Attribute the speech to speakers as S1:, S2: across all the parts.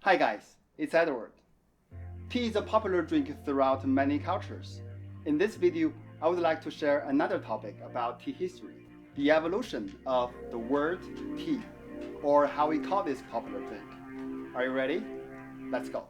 S1: Hi guys, it's Edward. Tea is a popular drink throughout many cultures. In this video, I would like to share another topic about tea history, the evolution of the word tea, or how we call this popular drink. Are you ready? Let's go.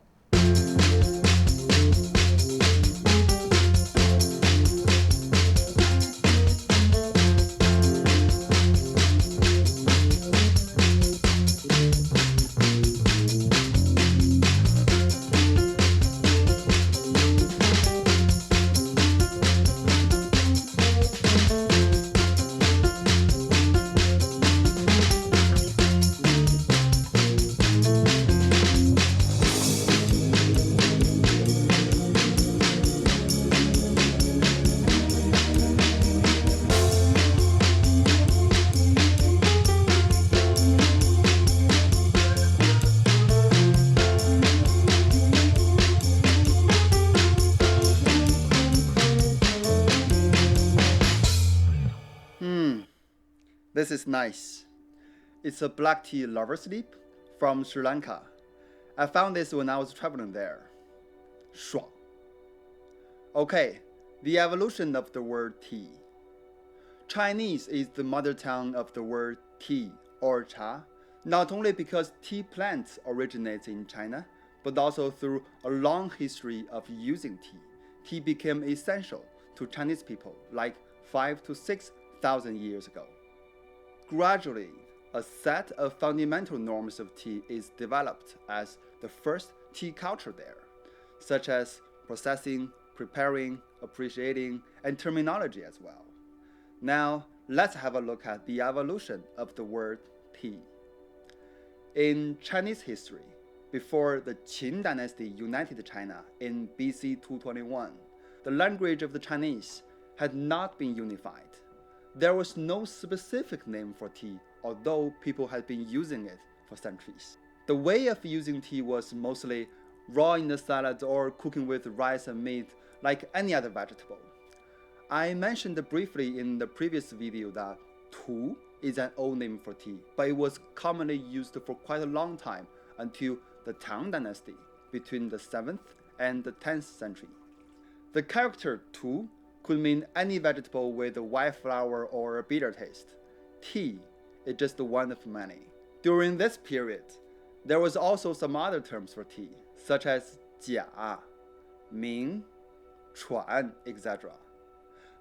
S1: This is nice. It's a black tea lover sleep from Sri Lanka. I found this when I was traveling there. 爽. Okay, the evolution of the word tea. Chinese is the mother tongue of the word tea or cha, not only because tea plants originate in China, but also through a long history of using tea. Tea became essential to Chinese people like 5 to 6,000 years ago. Gradually, a set of fundamental norms of tea is developed as the first tea culture there, such as processing, preparing, appreciating, and terminology as well. Now, let's have a look at the evolution of the word tea. In Chinese history, before the Qin dynasty united China in BC 221, the language of the Chinese had not been unified. There was no specific name for tea, although people had been using it for centuries. The way of using tea was mostly raw in the salad or cooking with rice and meat like any other vegetable. I mentioned briefly in the previous video that tu is an old name for tea, but it was commonly used for quite a long time until the Tang dynasty between the 7th and the 10th century. The character tu could mean any vegetable with a white flour or a bitter taste. Tea is just one of many. During this period, there was also some other terms for tea, such as jia, Ming, chuan, etc.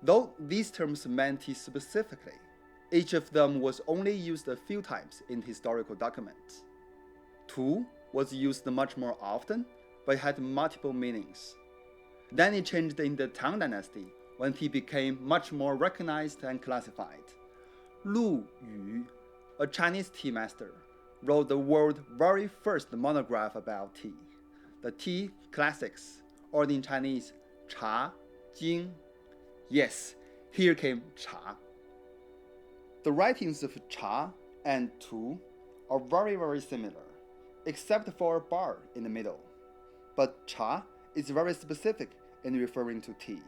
S1: Though these terms meant tea specifically, each of them was only used a few times in historical documents. Tu was used much more often, but had multiple meanings. Then it changed in the Tang dynasty, when tea became much more recognized and classified. Lu Yu, a Chinese tea master, wrote the world's very first monograph about tea, the Tea Classics, or in Chinese, Cha Jing. Yes, here came Cha. The writings of Cha and Tu are very similar, except for a bar in the middle. But Cha is very specific in referring to tea.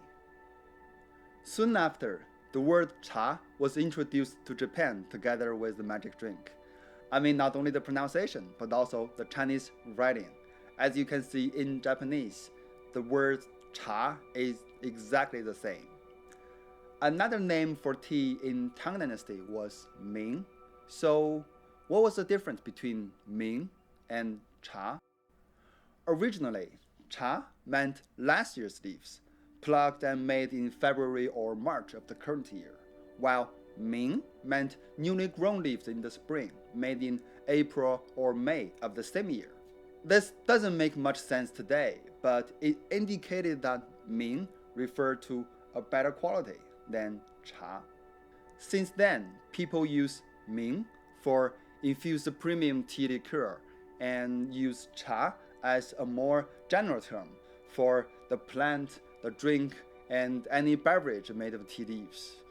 S1: Soon after, the word cha was introduced to Japan together with the magic drink. I mean not only the pronunciation, but also the Chinese writing. As you can see in Japanese, the word cha is exactly the same. Another name for tea in Tang Dynasty was Ming. So what was the difference between Ming and cha? Originally, cha meant last year's leaves, plucked and made in February or March of the current year, while Ming meant newly grown leaves in the spring, made in April or May of the same year. This doesn't make much sense today, but it indicated that Ming referred to a better quality than cha. Since then, people use Ming for infused premium tea liqueur and use cha as a more general term for the plant, the drink, and any beverage made of tea leaves.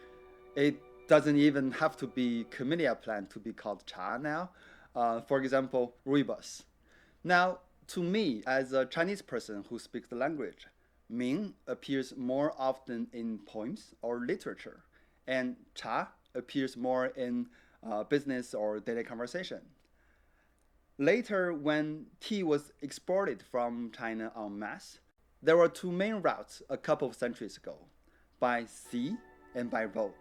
S1: It doesn't even have to be camellia plant to be called cha now. For example, rooibos. Now, to me, as a Chinese person who speaks the language, Ming appears more often in poems or literature, and cha appears more in business or daily conversation. Later, when tea was exported from China en masse, there were two main routes a couple of centuries ago, by sea and by road.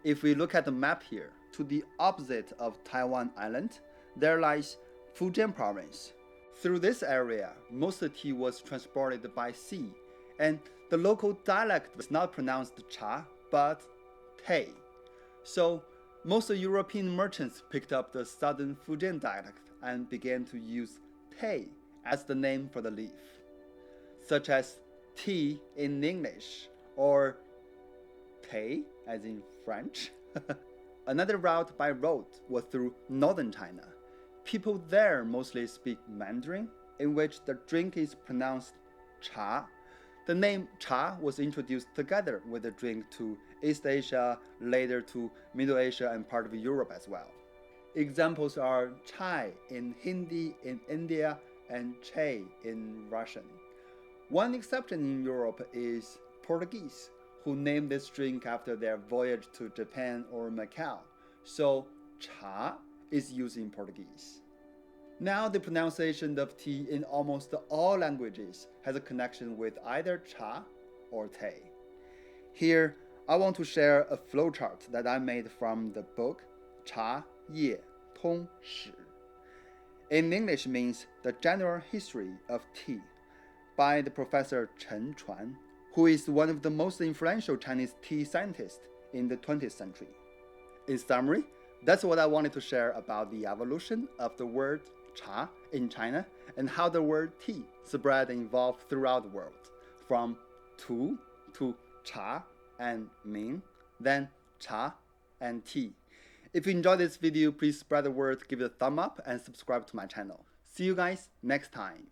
S1: If we look at the map here, to the opposite of Taiwan Island, there lies Fujian province. Through this area, most of the tea was transported by sea, and the local dialect was not pronounced cha, but tei. So most European merchants picked up the southern Fujian dialect and began to use tei as the name for the leaf, such as tea in English or tei as in French. Another route by road was through northern China. People there mostly speak Mandarin, in which the drink is pronounced cha. The name cha was introduced together with the drink to East Asia, later to Middle Asia and part of Europe as well. Examples are chay in Hindi in India and chay in Russian. One exception in Europe is Portuguese, who named this drink after their voyage to Japan or Macau. So cha is used in Portuguese. Now the pronunciation of tea in almost all languages has a connection with either cha or tei. Here, I want to share a flowchart that I made from the book Cha Ye Tong Shi. In English means the general history of tea by the Professor Chen Chuan, who is one of the most influential Chinese tea scientists in the 20th century. In summary, that's what I wanted to share about the evolution of the word cha in China and how the word tea spread and evolved throughout the world, from tu to cha and Ming, then cha and tea. If you enjoyed this video, please spread the word, give it a thumb up, and subscribe to my channel. See you guys next time.